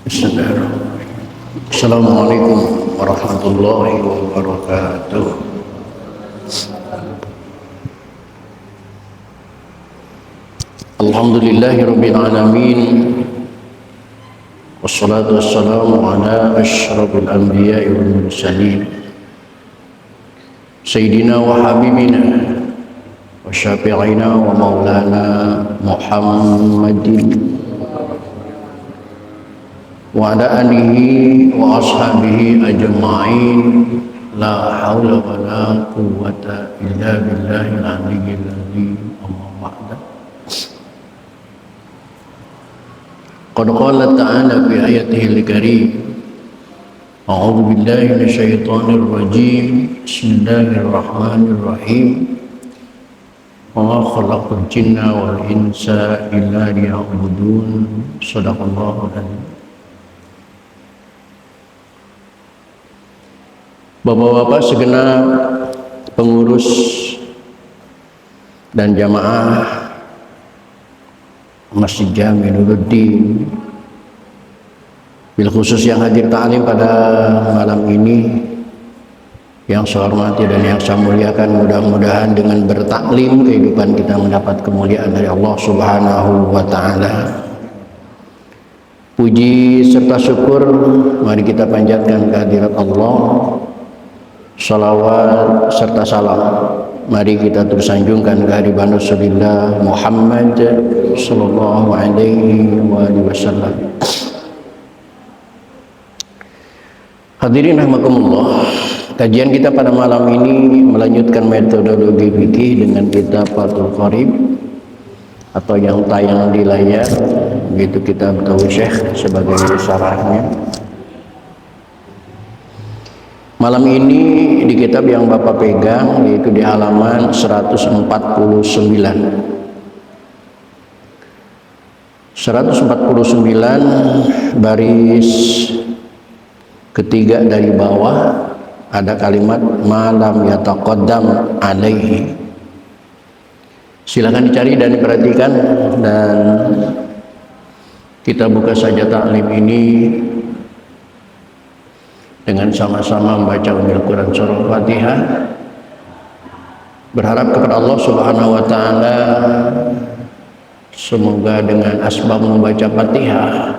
Bismillahirrahmanirrahim. Assalamualaikum warahmatullahi wabarakatuh. Alhamdulillahirabbil alamin. Wassalatu wassalamu ala asyrafil anbiya'i wal mursalin. Sayyidina wa habibina wa syafi'ina wa maulana Muhammadin wa ala alihi wa ashabihi ajma'in. La haula wa la quwwata illa billahil aliyyil azim. Amma ba'da. Qad qala ta'ala fi ayatihil karim. A'udzu billahi minasyaitonir rajim. Bismillahirrahmanirrahim. Wa ma khalaqtul jinna wal insa illa liya'budun. Shadaqallahul adzim. Bapak-bapak segenap pengurus dan jamaah Masjid Jami Nuruddin, bil khusus yang hadir ta'lim pada malam ini, yang saya hormati dan yang saya muliakan, mudah-mudahan dengan bertaklim kehidupan kita mendapat kemuliaan dari Allah Subhanahu wa Ta'ala. Puji serta syukur mari kita panjatkan kehadirat Allah. Salawat serta salam mari kita tersanjungkan kehadiran Rasulullah Muhammad sallallahu alaihi wasallam. Hadirin rahimakumullah, kajian kita pada malam ini melanjutkan metodologi fikih dengan kitab Fathul Qarib atau yang tayang di layar, begitu kitab Tausyekh sebagai syarahnya. Malam ini di kitab yang Bapak pegang yaitu di halaman 149. 149 baris ketiga dari bawah ada kalimat malam yataqaddam alaihi. Silakan dicari dan diperhatikan, dan kita buka saja taklim ini dengan sama-sama membaca Al-Quran surah Fatihah, berharap kepada Allah Subhanahu wa Ta'ala semoga dengan asbab membaca Fatihah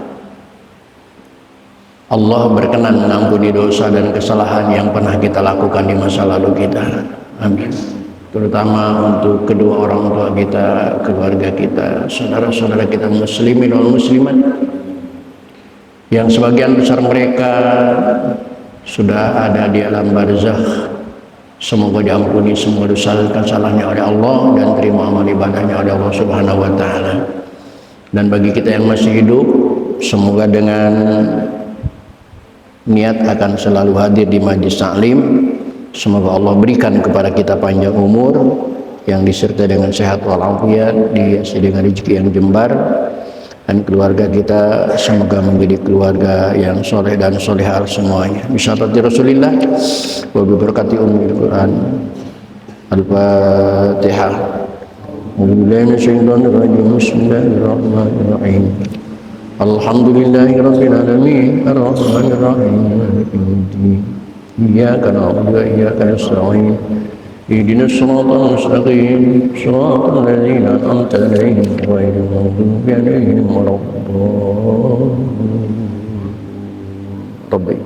Allah berkenan mengampuni dosa dan kesalahan yang pernah kita lakukan di masa lalu kita. Amin. Terutama untuk kedua orang tua kita, keluarga kita, saudara-saudara kita muslimin dan muslimat yang sebagian besar mereka sudah ada di alam barzakh. Semoga diampuni semua dosa dan kesalahannya oleh Allah dan terima amal ibadahnya oleh Allah Subhanahu wa Ta'ala. Dan bagi kita yang masih hidup, semoga dengan niat akan selalu hadir di majlis taklim, semoga Allah berikan kepada kita panjang umur yang disertai dengan sehat walafiat, dihiasi dengan rezeki yang jembar, dan keluarga kita semoga menjadi keluarga yang soleh dan solehah semuanya. Bismillahirrahmanirrahim. Rasulillah wa bibarakati ummil Quran. Al-Fatihah. Bismillahirrahmanirrahim. Alhamdulillahirabbil alamin arrahmanir rahim maliki yaumiddin. Iyyaka na'budu wa iyyaka nasta'in. Ihdinas siratal mustaqim, siratal ladzina an'amta 'alaihim ghairil maghdubi 'alaihim waladdallin.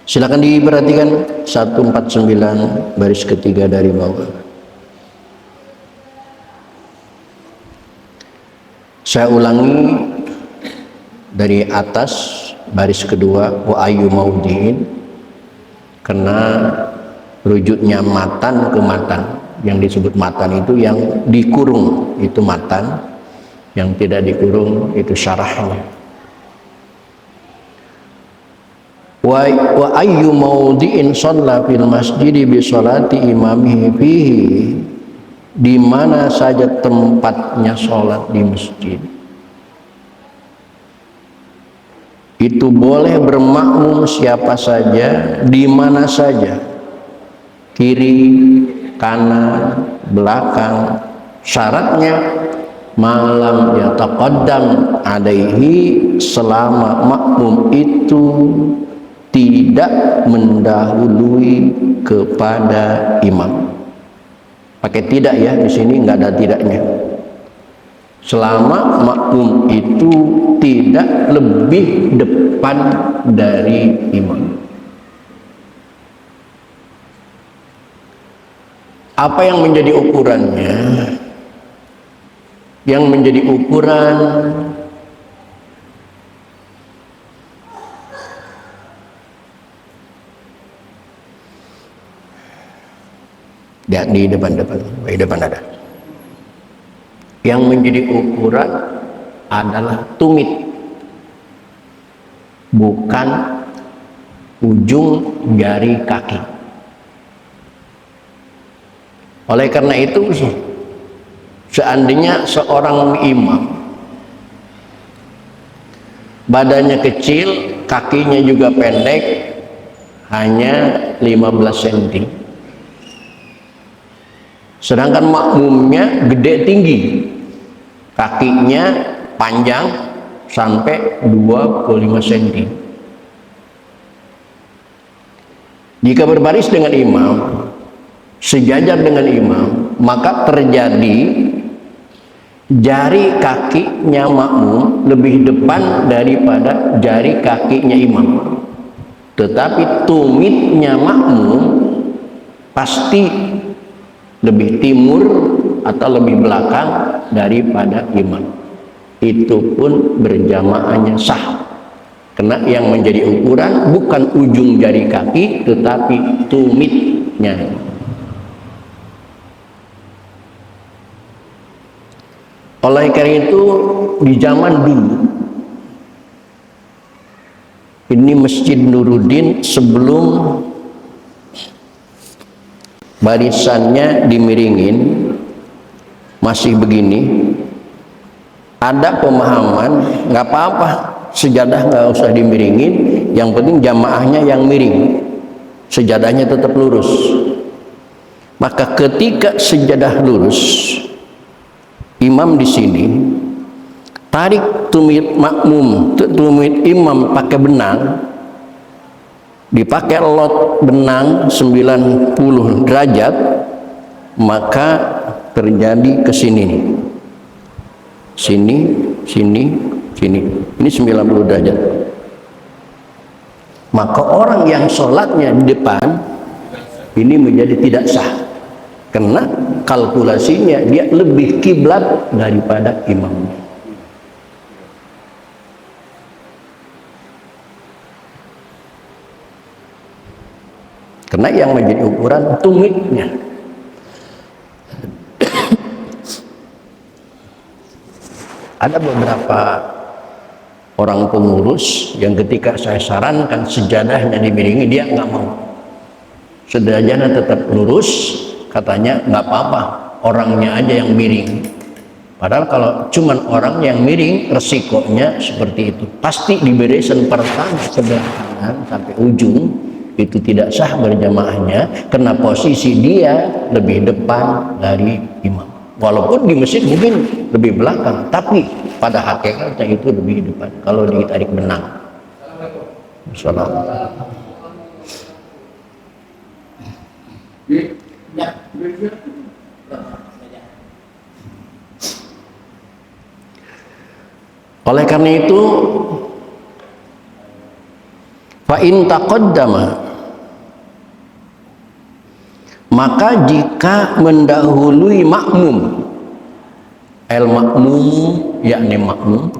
Silakan diperhatikan 149 baris ketiga dari bawah. Saya ulangi dari atas baris kedua, wa ayyu maudin, karena rujuknya matan ke matan. Yang disebut matan itu yang dikurung, itu matan. Yang tidak dikurung itu syarahnya. Wa ayyu maudhi'in shalla fil masjidi bi sholati imamihi fihi, di mana saja tempatnya sholat di masjid itu boleh bermakmum siapa saja, di mana saja, kiri, kanan, belakang. Syaratnya malam yataqaddam alaihi, selama makmum itu tidak mendahului kepada imam. Pakai tidak ya, di sini nggak ada tidaknya. Selama makmum itu tidak lebih depan dari imam. Apa yang menjadi ukurannya? Yang menjadi ukuran ya, di depan ada. Yang menjadi ukuran adalah tumit, bukan ujung jari kaki. Oleh karena itu, seandainya seorang imam badannya kecil, kakinya juga pendek, hanya 15 cm, sedangkan makmumnya gede tinggi, kakinya panjang sampai 25 cm. Jika berbaris dengan imam, sejajar dengan imam, maka terjadi jari kakinya makmum lebih depan daripada jari kakinya imam. Tetapi tumitnya makmum pasti lebih timur atau lebih belakang daripada imam. Itu pun berjamaahnya sah. Karena yang menjadi ukuran bukan ujung jari kaki, tetapi tumitnya. Oleh karena itu, di zaman dulu, ini Masjid Nuruddin sebelum barisannya dimiringin masih begini, ada pemahaman nggak apa-apa, sejadah nggak usah dimiringin, yang penting jamaahnya yang miring, sejadahnya tetap lurus. Maka ketika sejadah lurus, imam di sini tarik tumit makmum, tumit imam pakai benang, dipakai lot benang 90 derajat, maka terjadi ke sini nih. Sini, sini, sini. Ini 90 derajat. Maka orang yang sholatnya di depan ini menjadi tidak sah. Karena kalkulasinya dia lebih kiblat daripada imam. Karena yang menjadi ukuran tumitnya. Ada beberapa orang pengurus yang ketika saya sarankan sejadahnya dimiringi, dia nggak mau. Sejadahnya tetap lurus, katanya nggak apa-apa, orangnya aja yang miring. Padahal kalau cuman orang yang miring, resikonya seperti itu. Pasti di barisan pertama sebelah kanan sampai ujung itu tidak sah berjamaahnya, karena posisi dia lebih depan dari imam. Walaupun di masjid mungkin lebih belakang, tapi pada hakikatnya itu lebih depan kalau ditarik benang. Assalamualaikum. Oleh karena itu, fa in taqaddama, maka jika mendahului makmum, el makmum yakni makmum,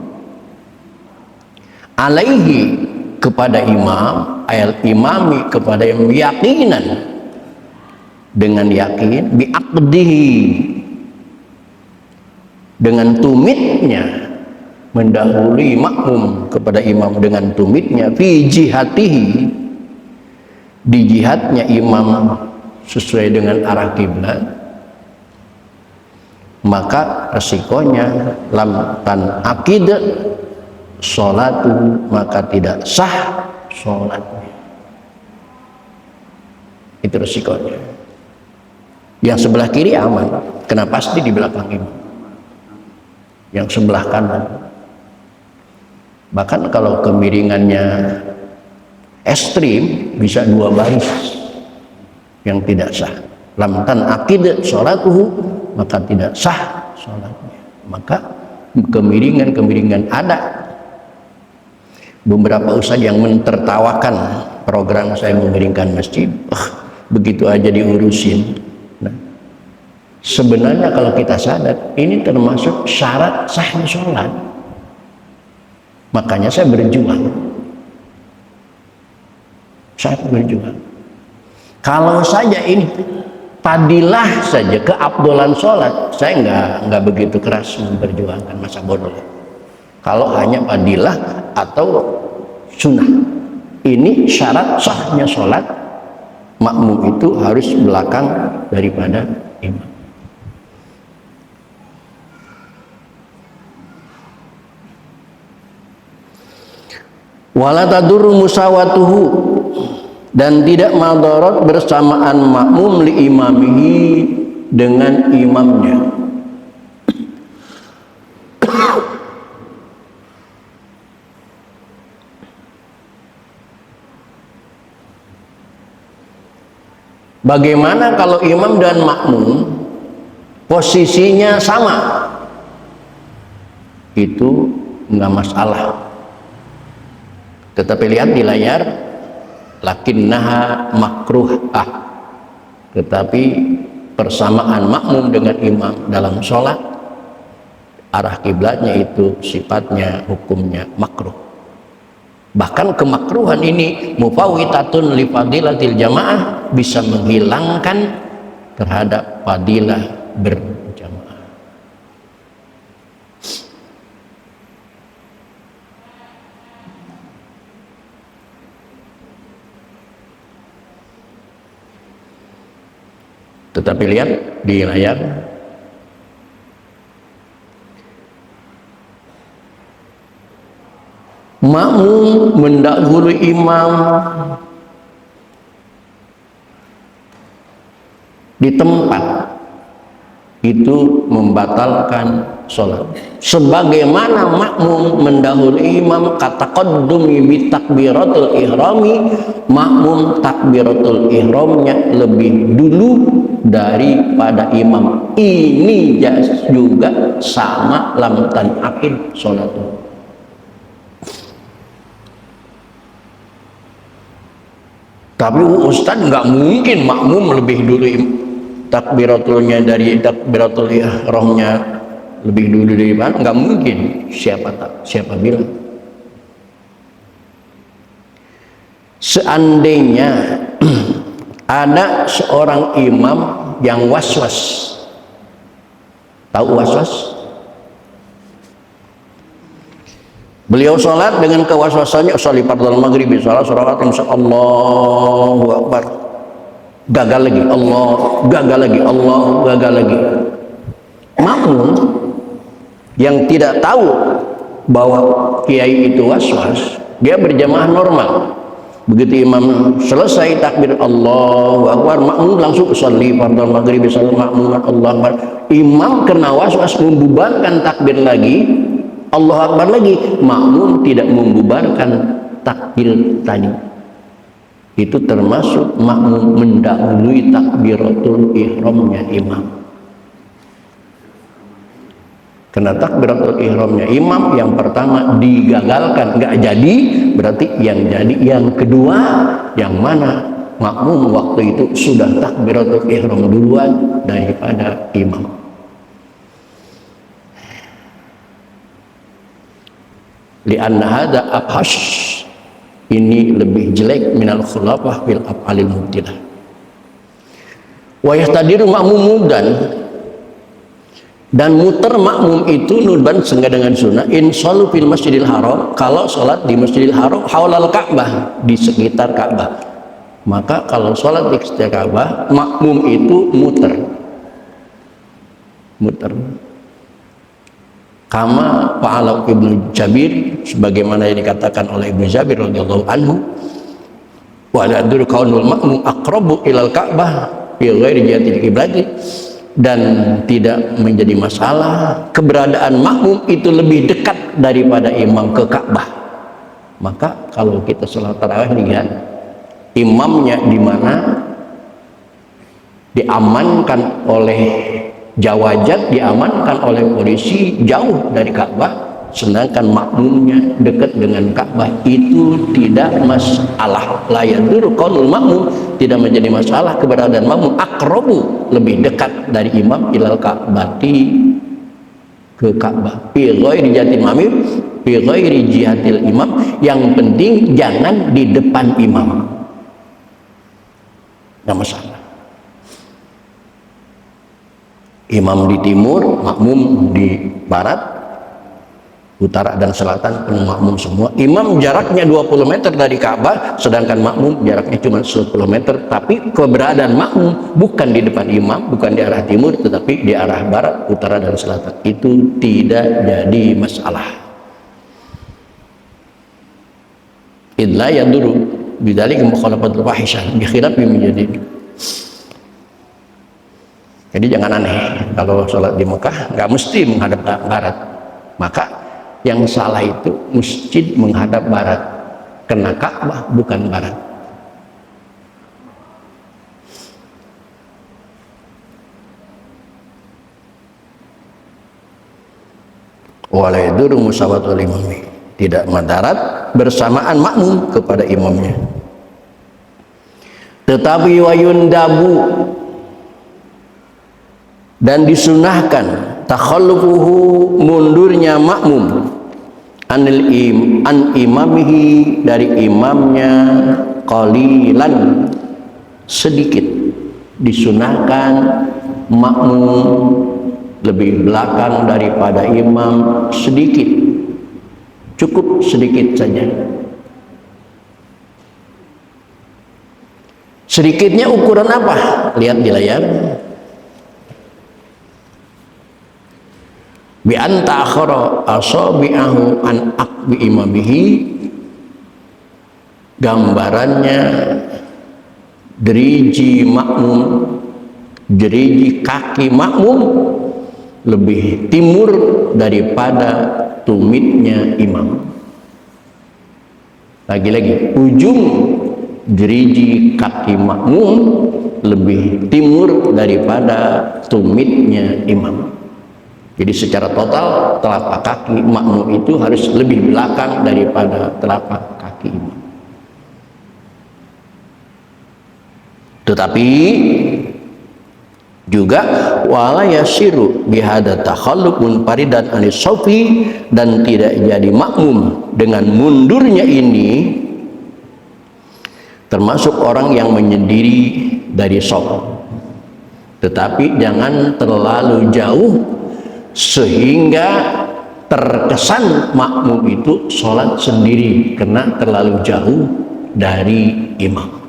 alaihi kepada imam, el imami kepada yang yakinan, dengan yakin, biaqdihi dengan tumitnya, mendahului makmum kepada imam dengan tumitnya, fi jihatihi di jihadnya imam sesuai dengan arah kiblat, maka resikonya lam tan akid sholatu, maka tidak sah sholatnya. Itu resikonya. Yang sebelah kiri aman, karena pasti di belakang imam. yang sebelah kanan. Bahkan kalau kemiringannya ekstrim bisa 2 baris yang tidak sah. Lam tanaqid sholatuhu, maka tidak sah sholatnya. Maka kemiringan ada. Beberapa ustaz yang mentertawakan program saya memiringkan masjid, begitu aja diurusin. Nah, sebenarnya kalau kita sadar, ini termasuk syarat sahnya sholat. Makanya saya berjuang. Saya berjuang. Kalau saja ini fadilah saja, keabdolan sholat, saya nggak begitu keras memperjuangkan, masa bodoh. Kalau hanya fadilah atau sunnah, ini syarat sahnya sholat, makmum itu harus belakang daripada imam. Wala tadurru musawatuhu, dan tidak madarat bersamaan makmum li imamihi dengan imamnya. Bagaimana kalau imam dan makmum posisinya sama? Itu enggak masalah. Tetapi lihat di layar, lakinnaha makruhah. Tetapi persamaan makmum dengan imam dalam sholat, arah kiblatnya itu sifatnya, hukumnya makruh. Bahkan kemakruhan ini mufawwitatun li fadilatil jamaah, bisa menghilangkan terhadap fadilah berjamaah. Tetapi lihat di layar, makmum mendahului imam di tempat itu membatalkan sholat. Sebagaimana makmum mendahului imam kata qaddumi bi takbiratul ihrami, makmum takbiratul ihramnya lebih dulu daripada imam. Ini juga sama lam tanaqid sholatul. Tapi ustaz nggak mungkin makmum lebih dulu takbiratulnya dari takbiratul ihramnya lebih dulu dari mana? Nggak mungkin. Siapa bilang? Seandainya ada seorang imam yang waswas, tahu waswas? Beliau sholat dengan kewaswasannya, sholli fardhal maghrib, sholat sholawat Allahu akbar, gagal lagi, Allah, gagal lagi, Allah, gagal lagi. Makmum yang tidak tahu bahwa kiai itu waswas, dia berjamaah normal. Begitu imam selesai takbir Allahu akbar, makmum langsung sholli fardhal maghrib, sholat makmum Allah akbar. Imam kena waswas membubarkan takbir lagi, Allah akbar lagi, makmum tidak membubarkan takbir tadi. Itu termasuk makmum mendahului takbiratul ihramnya imam. Karena takbiratul ihramnya imam yang pertama digagalkan, nggak jadi, berarti yang jadi yang kedua, yang mana makmum waktu itu sudah takbiratul ihram duluan daripada imam. Lianna hada abhash, ini lebih jelek minal khulafah bil af'alil mubtilah. Wa yahtadiru makmum dan muter makmum itu nurban senggak dengan sunnah inshallu fil masjidil haram, kalau sholat di masjidil haram haulal ka'bah, di sekitar ka'bah. Maka kalau sholat di sekitar ka'bah, makmum itu muter kama fa'ala Ibnu Jabir, sebagaimana yang dikatakan oleh Ibnu Jabir radhiyallahu anhu, wa la yadur kaunul makmum aqrabu ilal ka'bah fi ghairi jihatil qiblati, dan tidak menjadi masalah. Keberadaan makmum itu lebih dekat daripada imam ke Ka'bah. Maka kalau kita salat tarawih lihat imamnya di mana diamankan oleh jawajat, diamankan oleh polisi jauh dari Ka'bah, sedangkan makmumnya dekat dengan Ka'bah, itu tidak masalah. La yadur qaulul makmum, tidak menjadi masalah keberadaan makmum. Aqrabu, lebih dekat dari imam ilal Ka'bati, ke Ka'bah. Fi ghairi jihatil imam, fi ghairi jihatil imam, yang penting jangan di depan imam. Nggak masalah. Imam di timur, makmum di barat, utara dan selatan penuh makmum semua. Imam jaraknya 20 meter dari Ka'bah, sedangkan makmum jaraknya cuma 10 meter. Tapi keberadaan makmum bukan di depan imam, bukan di arah timur, tetapi di arah barat, utara dan selatan. Itu tidak jadi masalah. Idla yaduru bidzalika mukhalafatul fahisyah bi khilafi menjadi. Jadi jangan aneh, kalau sholat di Mekah nggak mesti menghadap barat. Maka yang salah itu masjid menghadap barat, kena Ka'bah bukan barat. Wala yadurru musawatul imami, tidak madarat bersamaan makmum kepada imamnya. Tetapi wayundabu, dan disunahkan takhallufuhu, mundurnya makmum an imamihi, dari imamnya, qalilan, sedikit. Disunahkan makmum lebih belakang daripada imam sedikit, cukup sedikit saja. Sedikitnya ukuran apa? Lihat di layar. Bi anta akhara asabi'ahu an aqbi imamihi, gambarannya deriji makmum, deriji kaki makmum lebih timur daripada tumitnya imam. Lagi-lagi, ujung deriji kaki makmum lebih timur daripada tumitnya imam. Jadi secara total telapak kaki makmum itu harus lebih belakang daripada telapak kaki imam. Tetapi juga wala yasiru bihada takhalluf munfaridan anis sofi, dan tidak jadi makmum dengan mundurnya ini termasuk orang yang menyendiri dari sof. Tetapi jangan terlalu jauh sehingga terkesan makmum itu sholat sendiri karena terlalu jauh dari imam.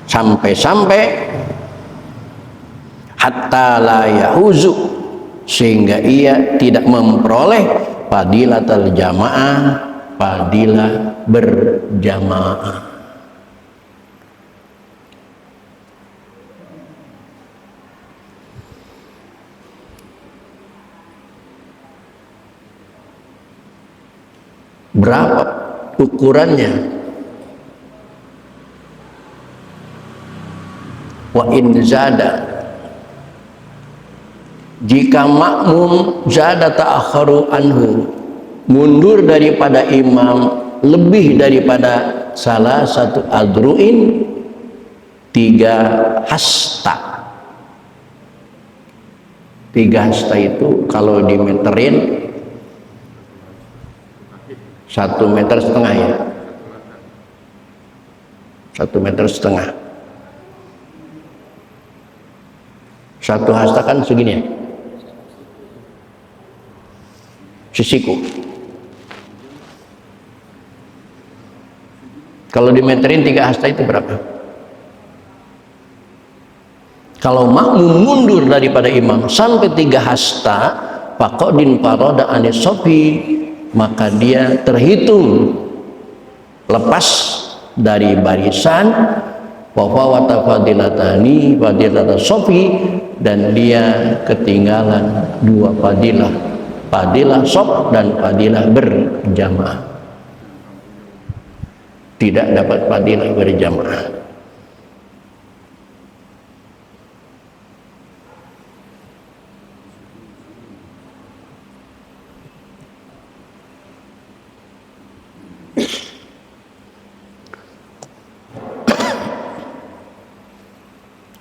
Sampai-sampai hatta la yahuzu, sehingga ia tidak memperoleh fadilatul jamaah, fadilah berjamaah. Berapa ukurannya? Wa in zada, jika makmum zada ta'akharu anhu, mundur daripada imam lebih daripada salah satu adru'in, 3 hasta. 3 hasta itu kalau dimeterin 1,5 meter ya, 1,5 meter. 1 hasta kan segini ya, sisiku. Kalau dimeterin 3 hasta itu berapa? Kalau makmum mundur daripada imam sampai 3 hasta, faqadin farada anis sofi, maka dia terhitung lepas dari barisan, wafawata fadilatani fadilata sofi, dan dia ketinggalan dua fadilah, fadilah sof dan fadilah berjamaah, tidak dapat fadilah berjamaah.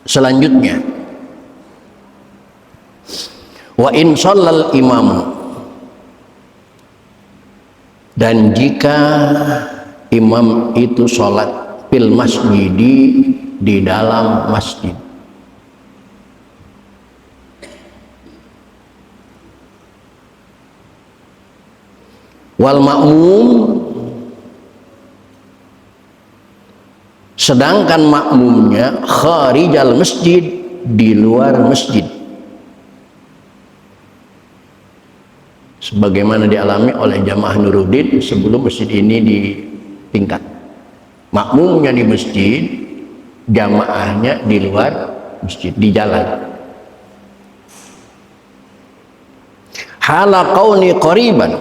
Selanjutnya, wa in shallal imam, dan jika imam itu sholat fil masjidi, di dalam masjid, wal ma'mum, sedangkan makmumnya kharijal masjid, di luar masjid, sebagaimana dialami oleh jamaah Nuruddin sebelum masjid ini ditingkat. Makmumnya di masjid, jamaahnya di luar masjid, di jalan. Hala qauni qariban,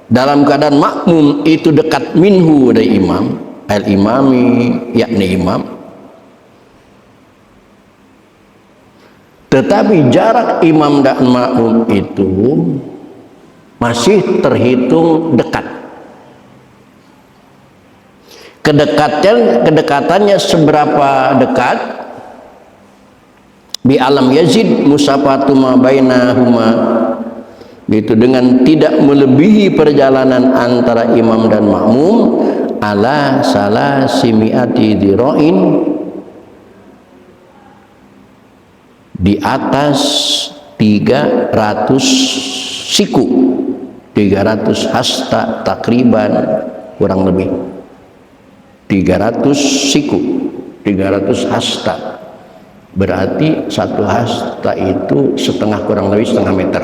dalam keadaan makmum itu dekat minhu dari imam, al-imami, yakni imam, tetapi jarak imam dan makmum itu masih terhitung dekat. Kedekatannya seberapa dekat? Bi alam yazid musafatu ma bainahuma, itu dengan tidak melebihi perjalanan antara imam dan makmum, ala salasimiati dhira'in, di atas 300 siku, 300 hasta takriban, kurang lebih 300 siku, 300 hasta, berarti satu hasta itu setengah, kurang lebih setengah meter,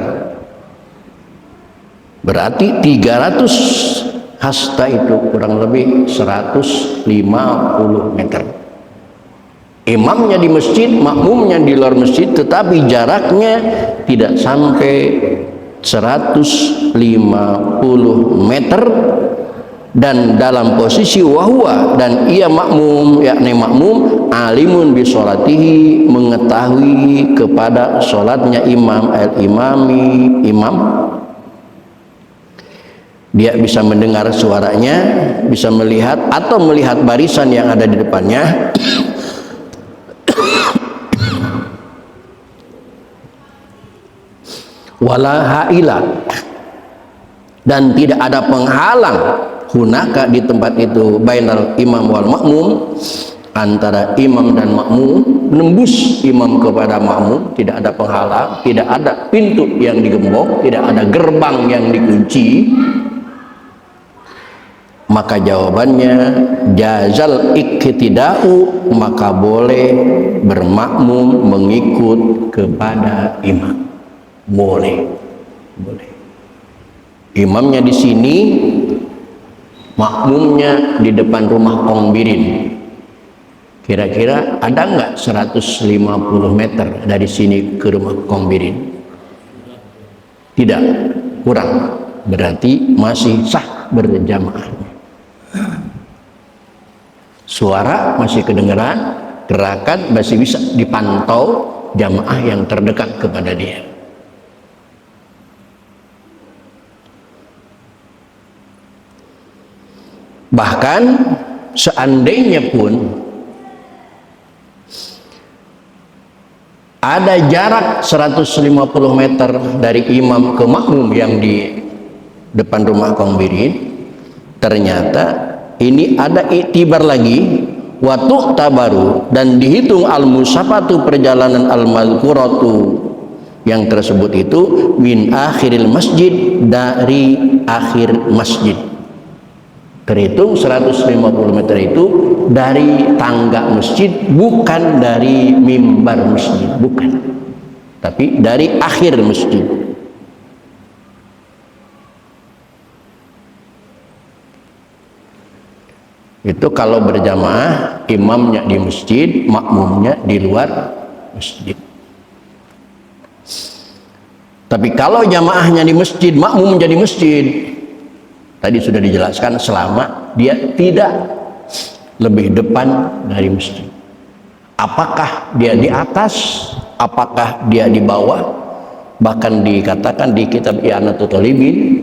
berarti 300 hasta itu kurang lebih 150 meter. Imamnya di masjid, makmumnya di luar masjid, tetapi jaraknya tidak sampai 150 meter, dan dalam posisi wahwa, dan ia makmum, yakni makmum, alimun bi sholatihi, mengetahui kepada sholatnya imam, al-imami, imam, dia bisa mendengar suaranya, bisa melihat atau melihat barisan yang ada di depannya. Wala haila, dan tidak ada penghalang hunaka di tempat itu, bainal imam wal makmum, antara imam dan makmum, menembus imam kepada makmum, tidak ada penghalang, tidak ada pintu yang digembok, tidak ada gerbang yang dikunci. Maka jawabannya jazal iktida'u, maka boleh bermakmum mengikut kepada imam. Boleh, boleh. Imamnya di sini, makmumnya di depan rumah Kongbirin. Kira-kira ada nggak 150 meter dari sini ke rumah Kongbirin? Tidak, kurang. Berarti masih sah berjamaah. Suara masih kedengaran, gerakan masih bisa dipantau jamaah yang terdekat kepada dia. Bahkan seandainya pun ada jarak 150 meter dari imam ke makmum yang di depan rumah Kongbirin, ternyata ini ada iktibar lagi, waktu tabaru, dan dihitung al-musafatu, perjalanan al-mazkuratu yang tersebut itu, min akhiril masjid, dari akhir masjid. Terhitung 150 meter itu dari tangga masjid, bukan dari mimbar masjid, bukan, tapi dari akhir masjid. Itu kalau berjamaah, imamnya di masjid, makmumnya di luar masjid. Tapi kalau jamaahnya di masjid, makmum jadi masjid, tadi sudah dijelaskan selama dia tidak lebih depan dari masjid. Apakah dia di atas, apakah dia di bawah? Bahkan dikatakan di kitab I'anatul Talibin,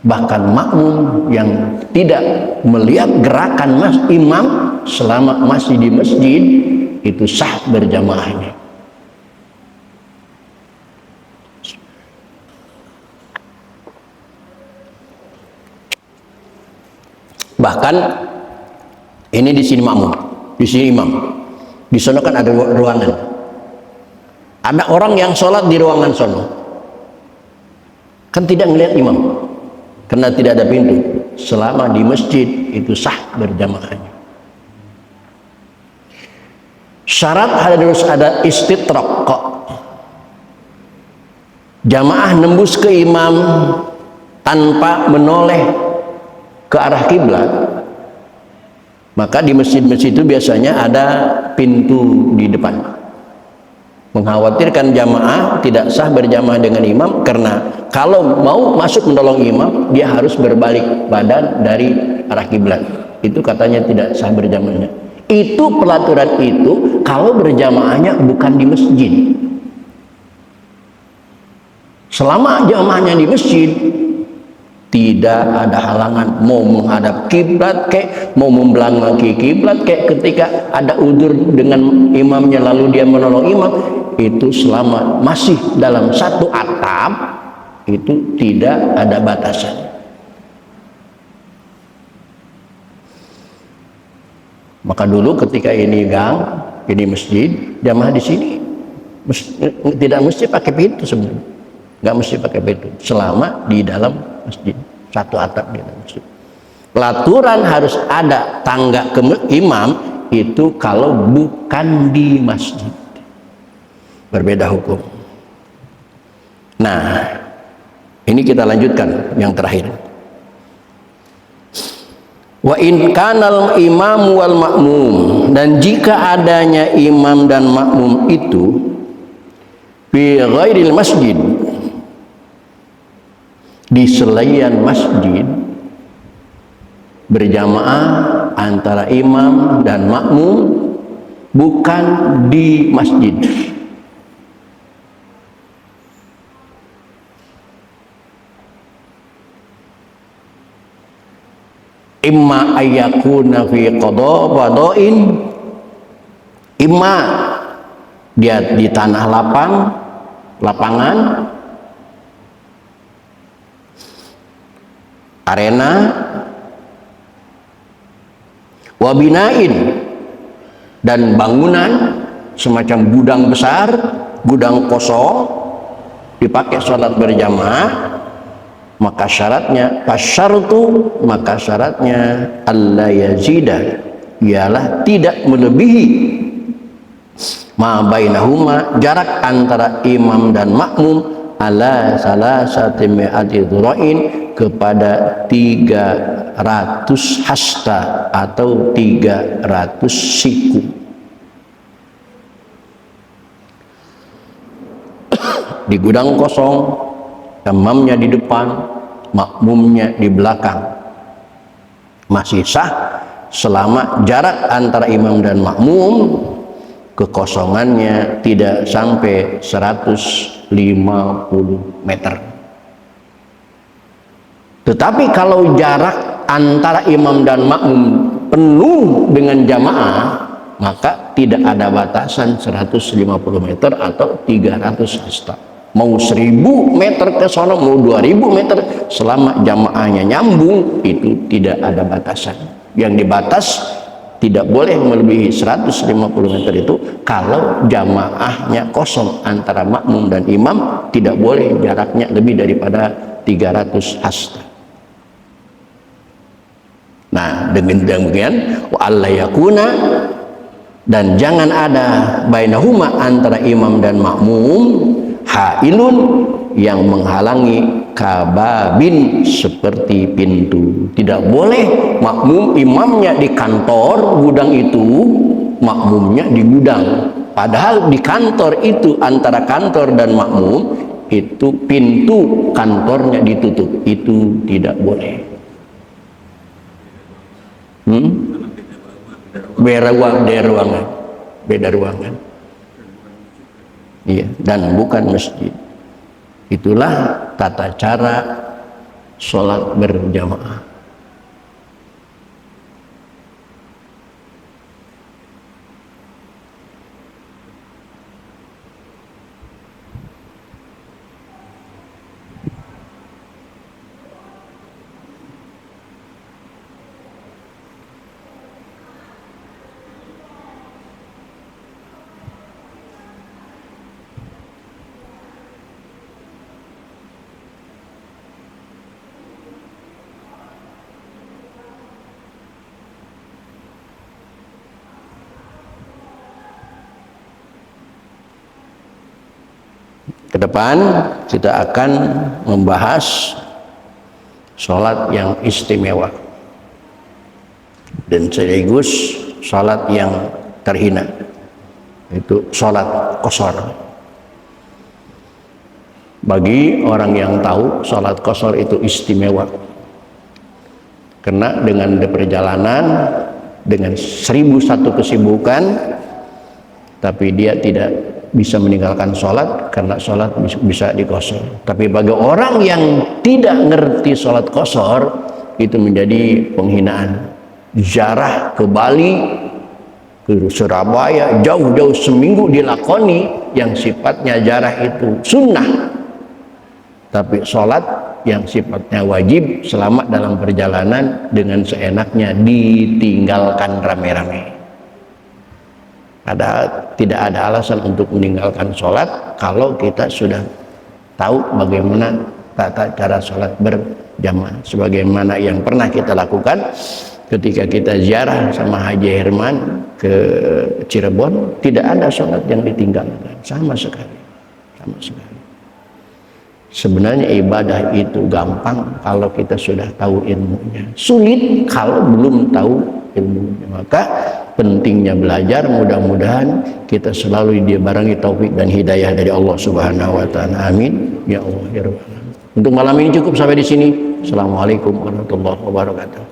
bahkan makmum yang tidak melihat gerakan imam selama masih di masjid itu sah berjamaahnya. Bahkan ini di sini makmum, di sini imam, di sana kan ada ruangan. Ada orang yang sholat di ruangan sono, kan tidak melihat imam karena tidak ada pintu. Selama di masjid itu sah berjamaahnya. Syarat harus ada istitrak, jamaah nembus ke imam tanpa menoleh ke arah kiblat. Maka di masjid-masjid itu biasanya ada pintu di depan, mengkhawatirkan jamaah tidak sah berjamaah dengan imam, karena kalau mau masuk menolong imam dia harus berbalik badan dari arah kiblat. Itu katanya tidak sah berjamaahnya. Itu pelaturan itu kalau berjamaahnya bukan di masjid. Selama jamaahnya di masjid tidak ada halangan, mau menghadap kiblat kek, mau membelakangi kiblat kek, ketika ada udzur dengan imamnya lalu dia menolong imam, itu selama masih dalam satu atap itu tidak ada batasan. Maka dulu ketika ini gang, ini masjid, jamaah di sini tidak mesti pakai pintu sebenarnya, nggak mesti pakai pintu selama di dalam masjid, satu atap di dalam masjid. Pelaturan harus ada tangga ke imam itu kalau bukan di masjid, berbeda hukum. Nah, ini kita lanjutkan yang terakhir. Wa in kanal imam wal makmum, dan jika adanya imam dan makmum itu fi ghairil masjid, di selain masjid, berjamaah antara imam dan makmum bukan di masjid. Imma ayyakuna fi qada'in, imma dia di tanah lapangan, arena, wabinain, dan bangunan semacam gudang besar, gudang kosong dipakai sholat berjamaah. Maka syaratnya maka syaratnya alla yazida, ialah tidak melebihi ma bainahuma, jarak antara imam dan makmum, ala salasati mi'ati dhura'in, kepada 300 hasta atau 300 siku. Di gudang kosong, imamnya di depan, makmumnya di belakang, masih sah selama jarak antara imam dan makmum kekosongannya tidak sampai 150 meter. Tetapi kalau jarak antara imam dan makmum penuh dengan jamaah, maka tidak ada batasan 150 meter atau 300 hasta. Mau 1000 meter ke sana, mau 2000 meter, selama jamaahnya nyambung itu tidak ada batasan. Yang dibatas tidak boleh melebihi 150 meter itu kalau jamaahnya kosong antara makmum dan imam, tidak boleh jaraknya lebih daripada 300 hasta. Nah, dengan demikian wa alla yakuna, dan jangan ada bainahuma, antara imam dan makmum, hailun, yang menghalangi kababin, seperti pintu. Tidak boleh makmum imamnya di kantor gudang itu, makmumnya di gudang. Padahal di kantor itu, antara kantor dan makmum itu pintu kantornya ditutup. Itu tidak boleh. Beda ruangan. Iya, dan bukan masjid. Itulah tata cara sholat berjamaah. Ke depan kita akan membahas sholat yang istimewa dan sekaligus sholat yang terhina, itu sholat qashar. Bagi orang yang tahu, sholat qashar itu istimewa karena dengan perjalanan, dengan 1001 kesibukan, tapi dia tidak bisa meninggalkan sholat karena sholat bisa diqashar. Tapi bagi orang yang tidak ngerti sholat qashar, itu menjadi penghinaan. Ziarah ke Bali, ke Surabaya, jauh-jauh seminggu dilakoni, yang sifatnya ziarah itu sunnah. Tapi sholat yang sifatnya wajib selama dalam perjalanan dengan seenaknya ditinggalkan rame-rame. Tidak ada alasan untuk meninggalkan sholat kalau kita sudah tahu bagaimana tata cara sholat berjamaah, sebagaimana yang pernah kita lakukan ketika kita ziarah sama Haji Herman ke Cirebon. Tidak ada sholat yang ditinggalkan sama sekali. Sebenarnya ibadah itu gampang kalau kita sudah tahu ilmunya, sulit kalau belum tahu ilmunya. Maka pentingnya belajar. Mudah-mudahan kita selalu dibarengi taufik dan hidayah dari Allah Subhanahu wa taala. Amin ya Allah ya Rabbal alamin. Untuk malam ini cukup sampai di sini. Assalamualaikum warahmatullahi wabarakatuh.